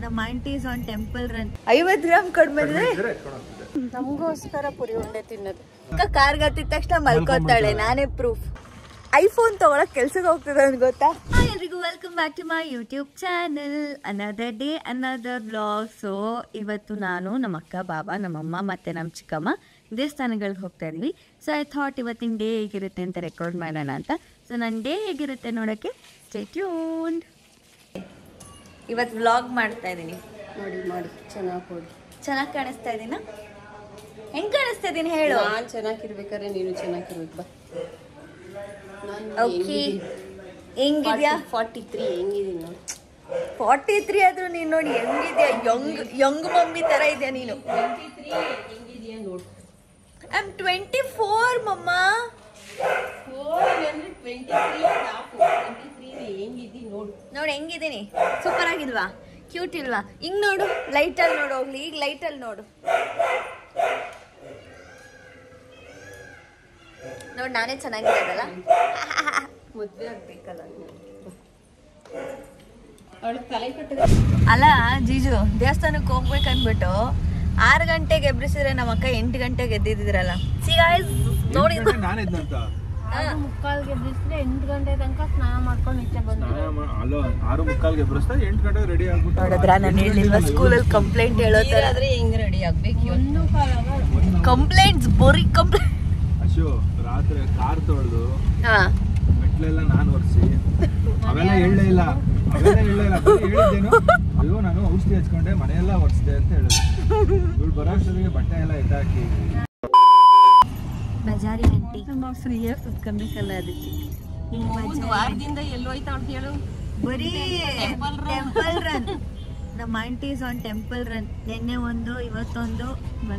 ನಮ್ಮ aunties on temple run 50 gram ಕಡಿಮೆ ನಮಗೋಸ್ಕರ ಪುರಿ ಉಂಡೆ ತಿನ್ನೋದು. ಕಾರ್ಗೆ ಹತ್ತಿದ ತಕ್ಷಣ ಮಲ್ಕೋತಾಳೆ, ನಾನೇ ಪ್ರೂಫ್. ಐಫೋನ್ ತಗೊಳಕ್ ಕೆಲ್ಸಕ್ಕೆ ಹೋಗ್ತದೆ ಅಂತ ಗೊತ್ತಾ. ಎಲ್ರಿಗೂ welcome back to my YouTube channel. Another day another blog. So ಇವತ್ತು ನಾನು, ನಮ್ಮ ಅಕ್ಕ, ಬಾಬಾ, ನಮ್ಮಮ್ಮ ಮತ್ತೆ ನಮ್ಮ ಚಿಕ್ಕಮ್ಮ ದೇವಸ್ಥಾನಗಳಿಗೆ ಹೋಗ್ತಾ ಇದ್ವಿ. ಸೊ ಐ ಥಾಟ್ ಇವತ್ತಿನ ಡೇ ಹೇಗಿರುತ್ತೆ ಅಂತ ರೆಕಾರ್ಡ್ ಮಾಡೋಣ ಅಂತ. ಸೊ ನನ್ನ ಡೇ ಹೇಗಿರುತ್ತೆ ನೋಡೋಕ್ಕೆ ಸ್ಟೇ ಟ್ಯೂನ್ಡ್. ಇವತ್ತು ವ್ಲಾಗ್ ಮಾಡ್ತಾ ಇದ್ದೀನಿ. ಮಾಡಿ ಚೆನ್ನಾಗಿ ಕಾಣಿಸ್ತಾ ಇದ್ದೀನ? ಹೆಂಗೆ ಕಾಣಿಸ್ತಾ ಇದ್ದೀನಿ ಹೇಳು. ನಾನು ಚೆನ್ನಾಗಿರ್ಬೇಕಾದ್ರೆ ನೀನು ಚೆನ್ನಾಗಿರ್ಬೇಕು. ಬಾ. ಓಕೆ, ಹೆಂಗಿದ್ಯಾ? 43 ಹೆಂಗಿದೀನಿ ನೋಡಿ. 43 ಆದ್ರೂ ನೀನು ನೋಡಿ ಹೆಂಗಿದ್ಯಾ, ಯಂಗ್ ಮಮ್ಮಿ ತರ ಇದೆಯಾ ನೀನು. 23 ಹೆಂಗಿದೀಯಾ ನೋಡು. ಐ ಆಮ್ 24 ಮಮ್ಮ. 23 ಹೆಂಗಿದ್ದೀ ನೋಡು. ನೋಡಿ ಹೆಂಗಿದ್ದೀನಿ, ಸೂಪರ್ ಆಗಿಲ್ವಾ, ಕ್ಯೂಟ್ ಇಲ್ವಾ? ಹಿಂಗ್ ನೋಡು, ಲೈಟಲ್ಲಿ ನೋಡು, ಹೋಗ್ಲಿ ಈಗ ಲೈಟಲ್ಲಿ ನೋಡು. ನೋಡಿ ನಾನೇ ಚೆನ್ನಾಗಿರೋದಲ್ಲ. ಮದುವೆ ಆಗ್ಬೇಕಲ್ಲ ಅವಳು ತಲೆ ಕಟ್ಟಿದ. ಅಲ್ಲ ಜೀಜು, ದೇವಸ್ಥಾನಕ್ಕೆ ಹೋಗ್ಬೇಕಂದ್ಬಿಟ್ಟು 6 ಗಂಟೆಗೆ ಎಬ್ಬಿಸಿದ್ರೆ ನಮ್ಮ ಅಕ್ಕ 8 ಗಂಟೆಗೆ ಎದ್ದಿದ್ರಲ್ಲ. ನೋಡಿ 6:45 ಎಬ್ಬಿಸಿದ್ರೆ 8 ಗಂಟೆ ತನಕ ಸ್ನಾನ ಮಾಡ್ಕೊಂಡು ಇಚ್ಛೆ ಬಂದು 6:45 ಎಬ್ಬಿಸ್ತಾ 8 ಗಂಟೆಗೆ ರೆಡಿ ಆಗ್ಬಿಟ್ಟು. ನೋಡಿದ್ರ, ನಾನು ಹೇಳಿಲ್ವಾ ಸ್ಕೂಲಲ್ಲಿ ಕಂಪ್ಲೇಂಟ್ ಹೇಳೋತರ. ಹೆಂಗ್ ರೆಡಿ ಆಗ್ಬೇಕು? ಕಂಪ್ಲೇಂಟ್ಸ್, ಬೋರಿ ಕಂಪ್ಲೇಂಟ್. ಅಶೋ ರಾತ್ರಿ ಕಾರ್ ತೊಳೆದು ಮೆಟ್ಲೆಲ್ಲ ನಾನು ಒರೆಸಿ ಅವೆಲ್ಲ ಹೇಳಲೇ ಇಲ್ಲ ಹೇಳಿದ್ದೇನು. ಅಯ್ಯೋ ನಾನು ಔಷಧಿ ಹಚ್ಕೊಂಡೆ ಮನೆಯೆಲ್ಲ ಒರೆಸಿದೆ ಅಂತ ಹೇಳಿದ್ರು. ಇವಳು ಬರೋಷ್ಟೊತ್ತಿಗೆ ಬಟ್ಟೆ ಎಲ್ಲ ಎತ್ತಾಕಿ ಬಜಾರಿ ಆಂಟಿ ಫ್ರೀಯಾಗಿ ಕುತ್ಕೊಬೇಕಲ್ಲ, ಅದಕ್ಕೆ ವಾರದಿಂದ ಎಲ್ಲೋಯ್ತಾ ಅಂತ ಹೇಳು. ಬರೀ ಟೆಂಪಲ್ ರನ್. ನಮ್ಮ ಆಂಟೀಸ್ ಆನ್ ಟೆಂಪಲ್ ರನ್. ನಿನ್ನೆ ಒಂದು, ಇವತ್ತೊಂದು,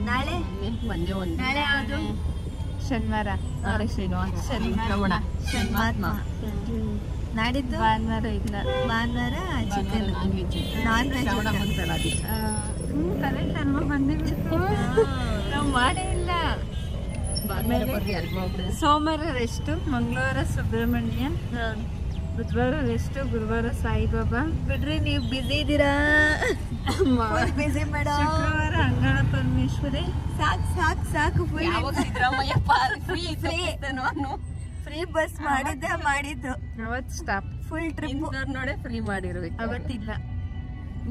ನಾಳೆ ನಾಳೆ ಯಾವುದು? ಶನಿವಾರ ಶ್ರೀನಿವಾಸ ಶ್ರವಣ ಶನಿವಾರ. ನಾಡಿದ್ದು ಭಾನುವಾರ ಇಲ್ಲ, ಭಾನುವಾರ ಚಿಕನ್ ನಾನ್ ವೆಜ್. ನಾವು ಮಾಡೇ ಇಲ್ಲ. ಸೋಮವಾರ ರೆಸ್ಟ್, ಮಂಗಳವಾರ ಸುಬ್ರಹ್ಮಣ್ಯ, ಬುಧವಾರ ರೆಸ್ಟ್, ಗುರುವಾರ ಸಾಯಿಬಾಬಾ. ಬಿಡ್ರಿ, ನೀವು ಬಿಸಿ ಇದ್ದೀರಾ, ಬಿಸಿ ಮೇಡಮ್. ಶುಕ್ರವಾರ ಅಂಗಾಳ ಪರಮೇಶ್ವರಿ. ಸಾಕು ಸಾಕು ಸಾಕು. ಫ್ರೀ ಬಸ್ ಮಾಡಿದ್ದು ಅವತ್ತು ಸ್ಟಾಪ್. ಫುಲ್ ಟ್ರಿಪ್ ನೋಡೇ ಫ್ರೀ ಮಾಡಿರ್ಬೇಕು. ಅವತ್ತಿಲ್ಲ,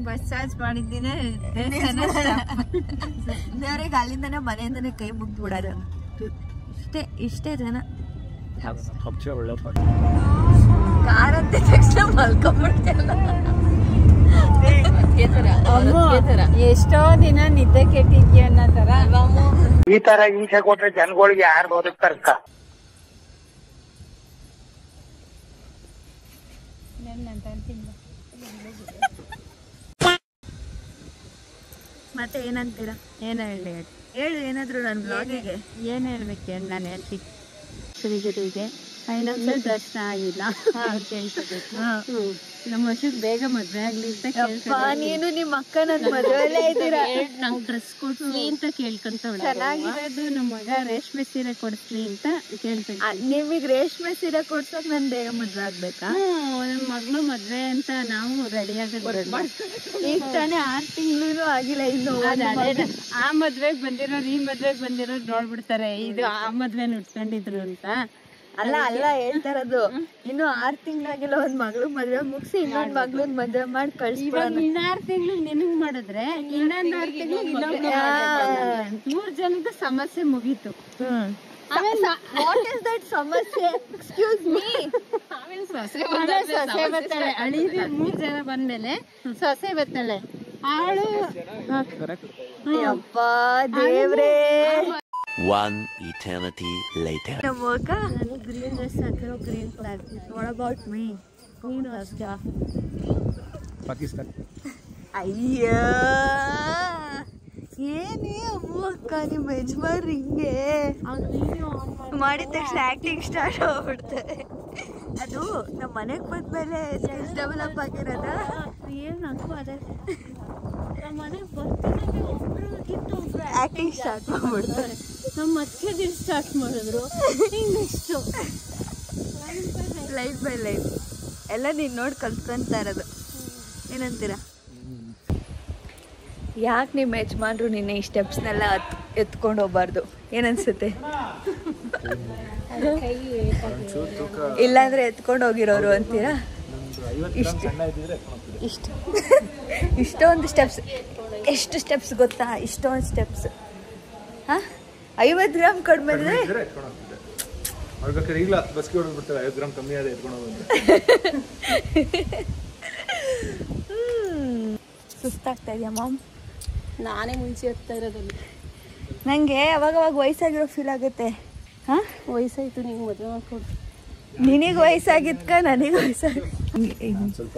ಬಸ್ ಚಾರ್ಜ್ ಮಾಡಿದ್ದೀನಿ. ದೇವ್ರಿಗೆ ಅಲ್ಲಿಂದನೇ ಮನೆಯಿಂದನೇ ಕೈ ಮುಗ್ದು ಬಿಡೋದು. ಇಷ್ಟೇ ಜನ. ಕಾರ್ ಅಂತ ತಕ್ಷಣ ಮಲ್ಕೊಂಡ್ಬಿಡ್ತಲ್ಲ. ಎಷ್ಟೋ ದಿನ ನಿದ್ದೆ ಕೆಟ್ಟಿದ್ಯ ಅನ್ನೋ ತರ. ಈ ತರ ಹಿಂಸೆ ಕೊಟ್ರೆ ಜನಗಳಿಗೆ ಯಾರು ಬದುಕ್ತಾರಕ್ಕ? ಮತ್ತೆ ಏನಂತೀರಾ? ಏನ್ ಹೇಳಿ ಹೇಳು ಏನಾದ್ರು ನನ್ನ ಬ್ಲಾಗಿಗೆ. ಏನ್ ಹೇಳ್ಬೇಕು ಹೇಳಿ. ನಾನು ಹೇಳ್ತೀನಿ. ಶ್ರೀಗಿರಿಗೆ ಫೈನಾನ್ಸಲ್ ದರ್ಶನ ಆಗಿಲ್ಲ. ನಮ್ಮ ವರ್ಷಕ್ಕೆ ಬೇಗ ಮದ್ವೆ ಆಗ್ಲಿ ಅಂತ ನೀನು ನಿಮ್ಮ ಅಕ್ಕ ನನ್ನ ಮದುವೆಲ್ಲೇ ಇದ್ದೀರಾ. ನಂಗೆ ಡ್ರೆಸ್ ಕೊಡ್ಲಿ ಅಂತ ಕೇಳ್ಕೊಂತವಳೆ. ಚೆನ್ನಾಗಿರೋದು. ನಮ್ಮ ಮಗ ರೇಷ್ಮೆ ಸೀರೆ ಕೊಡಿಸ್ಲಿ ಅಂತ ಕೇಳ್ತೀನಿ. ನಿಮಗ್ ರೇಷ್ಮೆ ಸೀರೆ ಕೊಡ್ಸೋಕ್ ನನ್ ಬೇಗ ಮದ್ವೆ ಆಗ್ಬೇಕಾ? ನಮ್ಮ ಮಗಳು ಮದ್ವೆ ಅಂತ ನಾವು ರೆಡಿ ಆಗೋದು. ಈಗ ತಾನೇ 6 ತಿಂಗಳು ಆಗಿಲ್ಲ. ಇನ್ನು ಆ ಮದ್ವೆಗ್ ಬಂದಿರೋರು ಈ ಮದ್ವೆಗ್ ಬಂದಿರೋರು ನೋಡ್ಬಿಡ್ತಾರೆ ಇದು ಆ ಮದ್ವೆ ಉಟ್ಕೊಂಡಿದ್ರು ಅಂತ. ಅಲ್ಲ ಹೇಳ್ತಾರದು. ಇನ್ನು 6 ತಿಂಗಳಾಗಿಲ್ಲ, ಒಂದ್ ಮಗಳು ಮದ್ವೆ ಮುಗಿಸಿ ಇನ್ನೊಂದ್ ಮಗಳನ್ ಮದ್ವೆ ಮಾಡಿ ಕಳ್ಸಿಬಿಡೋಣ. 6 ತಿಂಗಳು ನಿನಗ್ ಮಾಡಿದ್ರೆ ಇನ್ನೊಂದ್ 6 ತಿಂಗಳು 3 ಜನದ ಸಮಸ್ಯೆ ಮುಗೀತು. ವಾಟ್ ಇಸ್ ದಟ್ ಸಮಸ್ಯೆ? Excuse me. ಸೊಸೆ ಬರ್ತಾಳೆ. ಅಳಿದ 3 ಜನ ಬಂದ್ಮೇಲೆ ಸೊಸೆ ಬರ್ತಾಳೆ. ಆಳು ಅಪ್ಪ ದೇವ್ರೇ. One eternity later. Green dress ಹಾಕಿರೋ green flag. What about me? ನೀನು ಅಷ್ಟೇ. ಪಾಕಿಸ್ತಾನ. ಅಯ್ಯ ಏನೇ ಅಮ್ಮ ಅಕ್ಕ, ನಿಮ್ಮ ಯಜಮಾನ್ ಹಿಂಗೆ ಮಾಡಿದ ತಕ್ಷಣ ಆಕ್ಟಿಂಗ್ ಸ್ಟಾರ್ಟ್ ಆಗ್ಬಿಡ್ತಾರೆ. ಅದು ನಮ್ಮ ಮನೆಗೆ ಬಂದ್ಮೇಲೆ ಸ್ಕಿಲ್ಸ್ ಡೆವಲಪ್ ಆಗಿರೋದ. ಏನ್ ನನಗೂ ಅದೇ ನಮ್ಮ ಮನೆಗೆ ಬರ್ತೀನಿ ಆಕ್ಟಿಂಗ್ ಸ್ಟಾರ್ಟ್ ಮಾಡ್ಬಿಡ್ತಾರೆ. ನಮ್ಮ ಮತ್ತೆ ಸ್ಟಾರ್ಟ್ ಮಾಡಿದ್ರು. ನೆಕ್ಸ್ಟು ಲೈಫ್ ಬೈ ಲೈಫ್ ಎಲ್ಲ ನೀನು ನೋಡಿ ಕಲ್ತ್ಕೊಂತ ಇರೋದು. ಏನಂತೀರಾ? ಯಾಕೆ ನಿಮ್ಮ ಯಜಮಾನ್ರು ನಿನ್ನೆ ಈ ಸ್ಟೆಪ್ಸ್ನೆಲ್ಲ ಎತ್ಕೊಂಡು ಹೋಗ್ಬಾರ್ದು ಏನನ್ಸುತ್ತೆ? ಇಲ್ಲಾಂದ್ರೆ ಎತ್ಕೊಂಡು ಹೋಗಿರೋರು ಅಂತೀರಾ? ಇಷ್ಟೊಂದು ಸ್ಟೆಪ್ಸ್. ಎಷ್ಟು ಸ್ಟೆಪ್ಸ್ ಗೊತ್ತಾ? ಇಷ್ಟೊಂದು ಸ್ಟೆಪ್ಸ್. ಹಾಂ, 50 ಗ್ರಾಮ್ ಕಡಿಮೆ ಇದ್ರೆ ಈಗಲೂ ಬಸ್ಗೆ ಹೊಡೆದ್ಬಿಡ್ತಾರೆ. 50 ಗ್ರಾಮ್ ಕಮ್ಮಿ ಆದ ಎತ್ಕೊಂಡು ಹೋಗೋದು. ಸುಸ್ತಾಗ್ತಾ ಇದೆಯಾ ಮಾಮ್? ನಾನೇ ಮುಂಚೆ ಎತ್ತಾ ಇರೋದಲ್ಲಿ. ನನಗೆ ಅವಾಗವಾಗ ವಯಸ್ಸಾಗಿರೋ ಫೀಲ್ ಆಗುತ್ತೆ. ಹಾಂ, ವಯಸ್ಸಾಯ್ತು, ನೀವು ಮದುವೆ ಮಾಡ್ಕೊಡು. ನಿನಗೆ ವಯಸ್ಸಾಗಿದ್ಕ ನನಗೆ ವಯಸ್ಸಾಗಿ ಸ್ವಲ್ಪ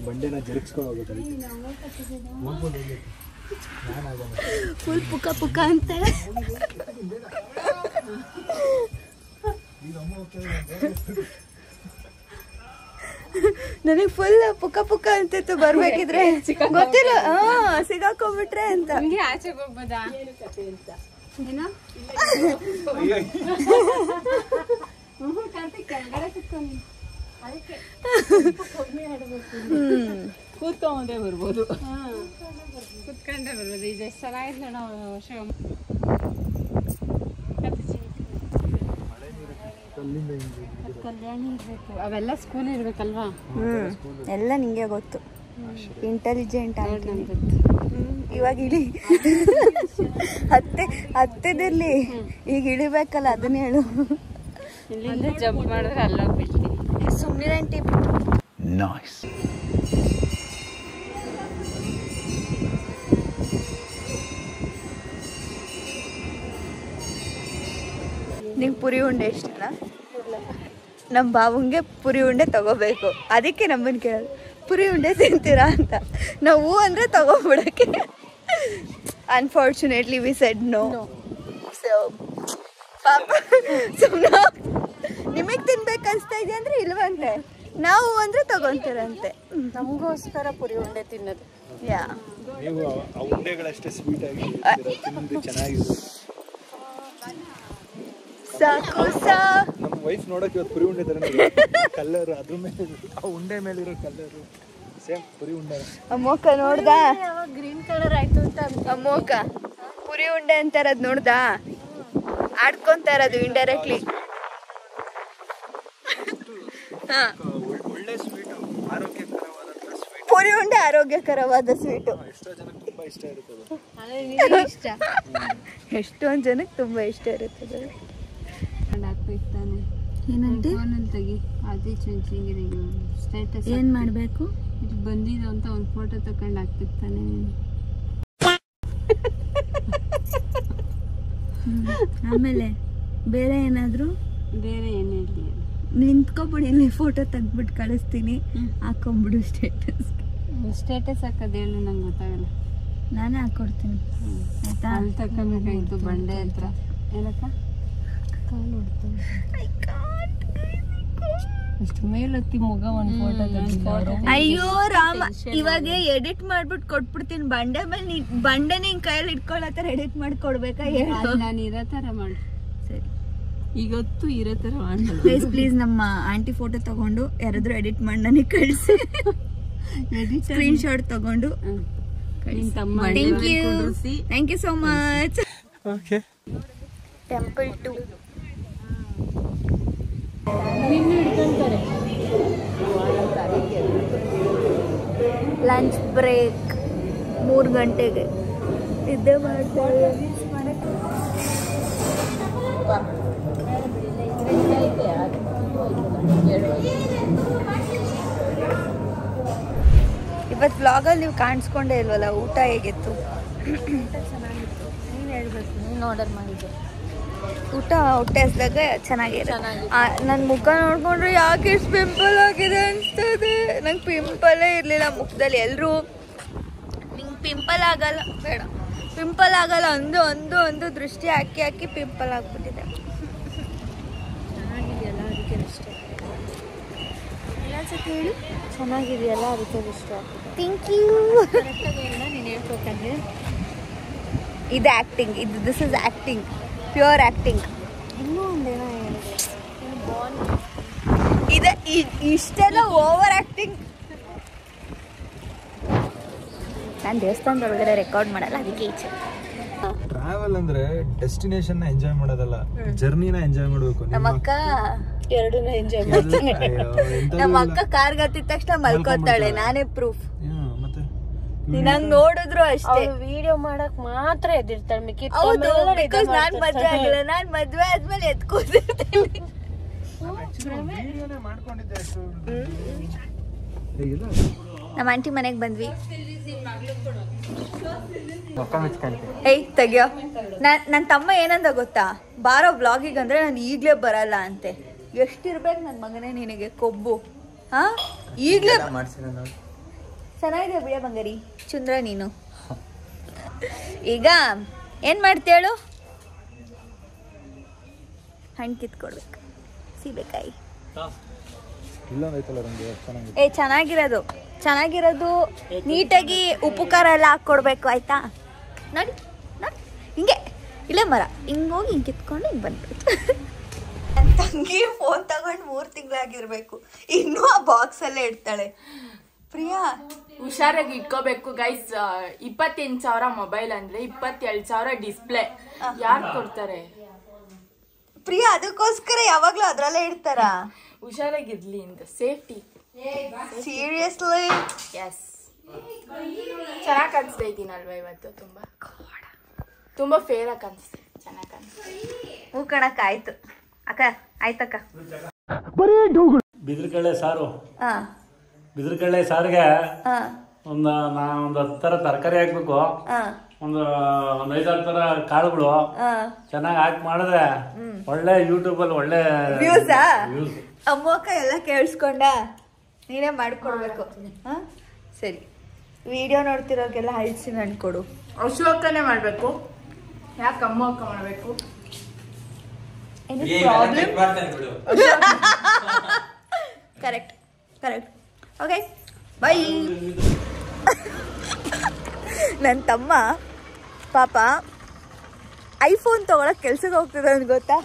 ಬಂಡೆನ ಜರುಗಿಸ್ಕೊಂಡು ಹೋಗ್ಬೇಕು. ಫುಲ್ ಪುಕ್ಕ ಪುಕ್ಕ ಅಂತ ನನಗೆ ಫುಲ್ ಪುಕ್ಕ ಪುಕ್ಕ ಅಂತಿತ್ತು ಬರ್ಬೇಕಿದ್ರೆ. ಗೊತ್ತಿಲ್ಲ, ಸಿಗಾಕೊಂಡ್ಬಿಟ್ರೆ ಅಂತ. ಆಚೆಗೆ ಹೋಗ್ಬೋದಾ ಏನೋ ಕೂತ್ಕೊಂಡೇ ಬರ್ಬೋದು. ಕೂತ್ಕೊಂಡೇ ಬರ್ಬೋದು. ಇದು ಎಷ್ಟು ಚೆನ್ನಾಗಿದೆ ನಾವು ಕಲ್ಯಾಣಿ ಇರ್ಬೇಕು. ಅವೆಲ್ಲ ಸ್ಕೂಲ್ ಇರ್ಬೇಕಲ್ವಾ? ಎಲ್ಲ ನಿಂಗೆ ಗೊತ್ತು. ಇಂಟೆಲಿಜೆಂಟ್ ಇವಾಗ ಇಳಿ. ಹತ್ತಿದಿರ್ಲಿ, ಈಗ ಇಳಿಬೇಕಲ್ಲ, ಅದನ್ನ ಹೇಳು. ಇಲ್ಲಿಂದ ಜಂಪ್ ಮಾಡಿದ್ರೆ ಅಲ್ಲೋಗ್ಬಿಡ್ತೀನಿ. ಸುಮ್ಮನೆ ಟಿಪ್. Nice. ನಿಂಗೆ ಪುರಿ ಉಂಡೆ ಇಷ್ಟಲ್ಲ? ನಮ್ಮ ಬಾವಂಗೆ ಪುರಿ ಉಂಡೆ ತಗೋಬೇಕು. ಅದಕ್ಕೆ ನಮ್ಮನ್ನು ಕೇಳೋದು, ಪುರಿ ಉಂಡೆ ತಿಂತೀರಾ ಅಂತ. ನಾವು ಅಂದರೆ ತಗೋಬಿಡೋಕ್ಕೆ. Unfortunately we said no. So ಪಾಪ ಸುಮ್ಮನೆ ನಿಮಗೆ ತಿನ್ಬೇಕು ಅನಿಸ್ತಾ ಇದೆ ಅಂದರೆ ಇಲ್ವಂತೆ, ನಾವು ಅಂದರೆ ತಗೊತೀರಂತೆ. ನಮಗೋಸ್ಕರ ಪುರಿ ಉಂಡೆ ತಿನ್ನೋದು. ಯಾ, ನೀವು ಆ ಉಂಡೆಗಳಷ್ಟೇ ಸ್ವೀಟ್ ಆಗಿ ತಿಂದು ಚೆನ್ನಾಗಿದೆ. ಸಾಕು ನಮ್ಮ ವೈಫ್ ನೋಡಕ್ಕೆ ಇವತ್ತು ಪುರಿ ಉಂಡೆ ತರ ಕಲರ್, ಅದ್ರ ಮೇಲೆ ಆ ಉಂಡೆ ಮೇಲಿರೋ ಕಲರ್ ಸೇಮ್ ಪುರಿ ಉಂಡೆ. ಅಮ್ಮೋಕ ನೋಡ್ದಾ? ಗ್ರೀನ್ ಕಲರ್ ಆಯ್ತು ಅಂತ ಅಮ್ಮೋಕ ಪುರಿ ಉಂಡೆ ಅಂತಾರದ್ ನೋಡ್ದಾ? ಆಡ್ಕೊಂತ ಇರೋದು ಇಂಡೈರೆಕ್ಟ್ಲಿ. ಒಳ್ಳೆ ಸ್ವೀಟ್, ಆರೋಗ್ಯಕರವಾದಂತ ಸ್ವೀಟ್. ಪುರಿ ಉಂಡೆ ಆರೋಗ್ಯಕರವಾದ ಸ್ವೀಟು. ಎಷ್ಟೋ ಜನಕ್ಕೆ ತುಂಬಾ ಇಷ್ಟ ಇರುತ್ತದೆ. ಇಷ್ಟ. ಎಷ್ಟೊಂದು ಜನಕ್ಕೆ ತುಂಬಾ ಇಷ್ಟ ಇರುತ್ತದೆ. ಹಾಕ್ತಾನೆ ಏನಂತೆ? ಫೋನಲ್ಲಿ ತೆಗಿ, ಅದೇ ಚುಂಚಿಂಗಿರಿಗೆ ಸ್ಟೇಟಸ್ ಏನ್ ಮಾಡ್ಬೇಕು? ಇದು ಬಂದಿದ್ದು ಅಂತ ಒಂದು ಫೋಟೋ ತಕೊಂಡು ಹಾಕ್ತಿರ್ತಾನೆ. ಆಮೇಲೆ ಬೇರೆ ಏನಾದ್ರು? ಬೇರೆ ಏನು ಹೇಳಿ, ನಿಂತ್ಕೊಬಿಡಿ, ಇಲ್ಲಿ ಫೋಟೋ ತೆಗ್ದ್ಬಿಟ್ಟು ಕಳಿಸ್ತೀನಿ, ಹಾಕೊಂಬಿಡು ಸ್ಟೇಟಸ್. ಸ್ಟೇಟಸ್ ಹಾಕೋದು ಹೇಳು, ನಂಗೆ ಗೊತ್ತಾಗಲ್ಲ. ನಾನೇ ಹಾಕೊಡ್ತೀನಿ ಆಯ್ತಾ? ಅಲ್ಲಿ ತಗೋಬೇಕಾಯ್ತು ಬಂಡೆ ಹತ್ರ. ಏನಕ್ಕ ಕಾಲು ಹೊಡ್ತಾನೆ ಅಷ್ಟು ಮೇಲತ್ತಿ ಮುಗ ಒಂದು ಫೋಟೋ. ಅಯ್ಯೋ ರಾಮ, ಇವಾಗ ಎಡಿಟ್ ಮಾಡ್ಬಿಟ್ಟು ಕೊಟ್ಬಿಡ್ತೀನಿ. ಬಂಡೆ ನಿನ್ ಕೈಯಲ್ಲಿ ಇಟ್ಕೊಳ್ಳೋ ತರ ಎಡಿಟ್ ಮಾಡಿ ಕೊಡ್ಬೇಕಾ? ನಾನು ಇರೋ ತರ ಮಾಡು. ಸರಿ, ಈಗೊತ್ತು ಇರೋ ತರ ಮಾಡು. ಪ್ಲೀಸ್ ನಮ್ಮ ಆಂಟಿ ಫೋಟೋ ತಗೊಂಡು ಯಾರಾದ್ರೂ ಎಡಿಟ್ ಮಾಡಿ ನನಗೆ ಕಳಿಸಿ. ಸ್ಕ್ರೀನ್ ಶಾಟ್ ತಗೊಂಡು thank you so much. Okay, temple 2 lunch break 3 ಗಂಟೆಗೆ ನಿದ್ದೆ ಮಾಡ್ತಾರೆ. ಇವತ್ತು ವ್ಲಾಗಲ್ಲಿ ನೀವು ಕಾಣಿಸ್ಕೊಂಡೇ ಇಲ್ವಲ್ಲ, ಊಟ ಹೇಗಿತ್ತು? ನೀನು ಹೇಳ್ಬೇಕು, ನೀನು ಆರ್ಡರ್ ಮಾಡಿದ್ದೆ. ಊಟ ಹೊಟ್ಟೆ ಹಸ್ದಾಗ ಚೆನ್ನಾಗಿದೆ. ನನ್ನ ಮುಖ ನೋಡ್ಕೊಂಡ್ರೆ ಯಾಕೆ ಇಷ್ಟು ಪಿಂಪಲ್ ಆಗಿದೆ ಅನಿಸ್ತದೆ. ನಂಗೆ ಪಿಂಪಲೇ ಇರಲಿಲ್ಲ ಮುಖದಲ್ಲಿ. ಎಲ್ಲರೂ ನಿಂಗೆ ಪಿಂಪಲ್ ಆಗಲ್ಲ, ಬೇಡ ಪಿಂಪಲ್ ಆಗಲ್ಲ ಒಂದು ದೃಷ್ಟಿ ಹಾಕಿ ಪಿಂಪಲ್ ಆಗಿಬಿಟ್ಟಿದೆ. ಚೆನ್ನಾಗಿದೆಯಲ್ಲ ಅದಕ್ಕೆ ಇಷ್ಟ. ಇನ್ನೊಂದ್ಸತಿ ಹೇಳಿ. ಚೆನ್ನಾಗಿದೆಯಲ್ಲ ಅದಕ್ಕೆ ಇಷ್ಟ. Thank you. ಕರೆಕ್ಟಾಗಿ ನೀನು ಹೇಳ್ಬೇಕಂದ್ರೆ ಇದು acting, this is acting, pure acting. ಇನ್ನೂ ಒಂದೇನೋ ಹೇಳಿದೆ, ಇಷ್ಟೆಲ್ಲ ಓವರ್ ಆ್ಯಕ್ಟಿಂಗ್. ನಾನು ದೇವಸ್ಥಾನದ ಒಳಗಡೆ ರೆಕಾರ್ಡ್ ಮಾಡಲ್ಲ, ಅದಕ್ಕೆ ಈಚೆ. ಟ್ರಾವೆಲ್ ಅಂದ್ರೆ ಡೆಸ್ಟಿನೇಷನ್ ನ ಎಂಜಾಯ್ ಮಾಡೋದಲ್ಲ, ಜರ್ನಿನ ಎಂಜಾಯ್ ಮಾಡ್ಬೇಕು. ನಮ್ಮ ಅಕ್ಕ ಎರಡನ್ನ ಎಂಜಾಯ್ ಮಾಡ್ತಾನೆ. ನಮ್ಮ ಅಕ್ಕ ಕಾರ್ಗ್ ಹತ್ತಿದ ತಕ್ಷಣ ಮಲ್ಕೋತಾಳೆ, ನಾನೇ ಪ್ರೂಫ್. ಮತ್ತೆ ನಂಗ್ ನೋಡಿದ್ರು ಅಷ್ಟೇ, ವಿಡಿಯೋ ಮಾಡಕ್ ಮಾತ್ರ ಎದ್ದಿರ್ತಾಳೆ. ಮಿಕ್ಕಿದ ಹೌದು, ಬಿಕಾಸ್ ನಾನ್ ಮದ್ವೆ ಆಗಿಲ್ಲ. ನಾನ್ ಮದ್ವೆ ಆದ್ಮೇಲೆ ಎತ್ಕೋತಿರ್ತೀನಿ. ನಮ್ಮ ಆಂಟಿ ಮನೆಗ್ ಬಂದ್ವಿ. ಏಯ್ ತೆಗಿಯೋ. ನನ್ ತಮ್ಮ ಏನಂದ ಗೊತ್ತಾ, ಬಾರೋ ವ್ಲಾಗಿಗೆ ಅಂದ್ರೆ ನಾನು ಈಗ್ಲೇ ಬರಲ್ಲ ಅಂತೆ. ಎಷ್ಟಿರ್ಬೇಕು ನನ್ ಮಗನೇ ನಿನಗೆ ಕೊಬ್ಬು. ಹಾ, ಈಗ್ಲೇ ಚೆನ್ನಾಗಿದೆ ಬಿಡ ಬಂಗಾರಿ ಚಂದ್ರ ನೀನು. ಈಗ ಏನ್ ಮಾಡ್ತೇಳು, ಹಣ್ಣು ಕಿತ್ಕೊಡ್ಬೇಕು, ಸೀಬೆಕಾಯಿ. ಏ ಚೆನ್ನಾಗಿರೋದು ನೀಟಾಗಿ ಉಪ್ಪು ಖಾರ ಎಲ್ಲ ಹಾಕ್ಕೊಡ್ಬೇಕು, ಆಯ್ತಾ? ನೋಡಿ ನೋಡಿ, ಹಿಂಗೆ ಇಲ್ಲೇ ಮರ ಹಿಂಗೆ ಹೋಗಿ ಹಿಂಗೆ ಕಿತ್ಕೊಂಡು ಹಿಂಗೆ ಬಂದ್ಬಿಟ್ಟು. ನನ್ನ ತಂಗಿ ಫೋನ್ ತಗೊಂಡು 3 ತಿಂಗಳಾಗಿರ್ಬೇಕು, ಇನ್ನೂ ಆ ಬಾಕ್ಸಲ್ಲೇ ಇಡ್ತಾಳೆ. ಪ್ರಿಯಾ ಹುಷಾರಾಗಿ ಇಟ್ಕೋಬೇಕು ಗೈಸ್. 28,000 ಮೊಬೈಲ್ ಅಂದ್ರೆ 27,000 ಡಿಸ್ಪ್ಲೇ. ಯಾರು ಕೊಡ್ತಾರೆ ಪ್ರಿಯಾ? ಅದಕ್ಕೋಸ್ಕರ ಯಾವಾಗ್ಲೂ ಅದ್ರಲ್ಲೇ ಇಡ್ತಾರ. ಹುಷಾರಾಗಿರ್ಲಿ ಅಂತ, ಸೇಫ್ಟಿ. ಸೀರಿಯಸ್ಲಿ? ಎಸ್. ಚೆನ್ನಾಗಿ ಕಾಣಿಸ್ತಾ ಇದ್ದೀನಲ್ವಾ ಇವತ್ತು? ತುಂಬಾ ಫೇರ್ ಆಗಿ ಕಾಣಿಸ್ತೆ, ಚೆನ್ನಾಗಿ ಕಾಣಿಸ್ತೆ. ಹೂ ಕಣಕ್ಕ, ಆಯ್ತು ಅಕ್ಕ, ಆಯ್ತಕ್ಕ. ಬಿದಿರುಕಳೆ ಸಾರು, ಹಾ ಬಿದಿರುಕಳೆ ಸಾರಿಗೆ ಹಾ ಒಂದು 10 ಥರ ತರಕಾರಿ ಹಾಕ್ಬೇಕು, ಒಂದು 5-6 ಥರ ಕಾಳುಗಳು ಚೆನ್ನಾಗಿ ಹಾಕಿ ಮಾಡಿದ್ರೆ ಒಳ್ಳೆ ಯೂಟ್ಯೂಬ್ ಅಲ್ಲಿ ಒಳ್ಳೆ ವ್ಯೂಸಾ? ಅಮ್ಮಕ್ಕ ಎಲ್ಲ ಕೇಳಿಸ್ಕೊಂಡ, ನೀನೇ ಮಾಡ್ಕೊಡ್ಬೇಕು. ಹಾ ಸರಿ, ವಿಡಿಯೋ ನೋಡ್ತಿರೋರ್ಗೆಲ್ಲ ಹಳ್ಸಿ ನನ್ಕೊಡು. ಅಶೋಕನೇ ಮಾಡ್ಬೇಕು, ಯಾಕೆ ಅಮ್ಮ ಅಕ್ಕ ಮಾಡ್ಬೇಕು? Correct correct. Okay bye. ನನ್ನ ತಮ್ಮ ಪಾಪ ಐಫೋನ್ ತಗೊಳಕ್ ಕೆಲ್ಸಕ್ಕೆ ಹೋಗ್ತದ ಅಂತ ಗೊತ್ತಾ?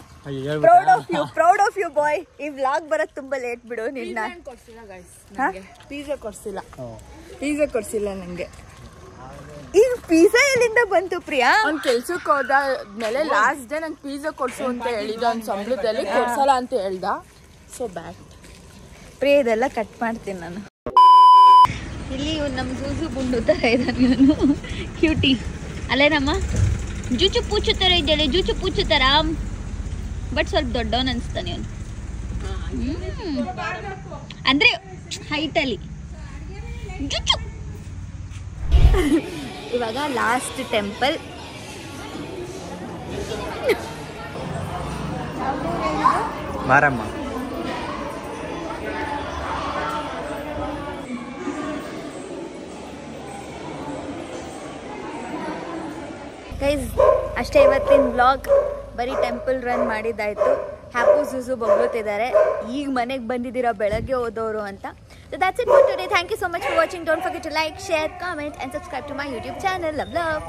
Proud of you boy. ಈ ವ್ಲಾಗ್ ಬರೋದು ತುಂಬಾ ಲೇಟ್ ಬಿಡು. ನಿನ್ನ ಪಿಜ್ಜಾ ಕೊಡ್ಸಿಲ್ಲ ನಂಗೆ. ಈಗ ಪಿಜ್ಜಾ ಎಲ್ಲಿಂದ ಬಂತು ಪ್ರಿಯಾ? ಅವ್ನ್ ಕೆಲ್ಸಕ್ಕೆ ಹೋದ್ಮೇಲೆ ಲಾಸ್ಟ್ ಡೇ ನಂಗೆ ಪಿಜ್ಜಾ ಕೊಡ್ಸು ಅಂತ ಹೇಳಿದ, ಅವ್ನ ಸಂಬಳದಲ್ಲಿ ಕೊಡ್ಸಲ್ಲ ಅಂತ ಹೇಳ್ದ. ಸೊ ಬ್ಯಾಡ್. ಪ್ರಿಯಾ ಇದೆಲ್ಲ ಕಟ್ ಮಾಡ್ತೀನಿ ನಾನು. ಇಲ್ಲಿ ನಮ್ಮ ಜೂಜು ಗುಂಡು ತರ ಇದ್ದಾನೆ ಇವನು, ಕ್ಯೂಟಿ ಅಲ್ಲೇನಮ್ಮ? ಜೂಚು ಪೂಚು ತರ ಇದ್ದಾಳೆ, ಜೂಚು ಪೂಚು ತರ, ಬಟ್ ಸ್ವಲ್ಪ ದೊಡ್ಡವನ್ ಅನ್ಸ್ತಾನೆ ಅವನು. ಅಂದ್ರೆ ಹೈಟ್ ಅಲ್ಲಿ ಜುಚ್ಚು. ಇವಾಗ ಲಾಸ್ಟ್ ಟೆಂಪಲ್. ಮಾರಮ್ಮ. ಗೈಸ್ ಅಷ್ಟೇ ಇವತ್ತಿನ ವ್ಲಾಗ್. ಬರೀ ಟೆಂಪಲ್ ರನ್ ಮಾಡಿದ್ದಾಯ್ತು. ಹ್ಯಾಪು ಜೂಜು ಬಗ್ಲುತ್ತಿದ್ದಾರೆ. ಈಗ ಮನೆಗೆ ಬಂದಿದ್ದೀರಾ ಬೆಳಗ್ಗೆ ಹೋದವರು ಅಂತ. So that's it for today. Thank you so much for watching. Don't forget to like, share, comment and subscribe to my YouTube channel. Love.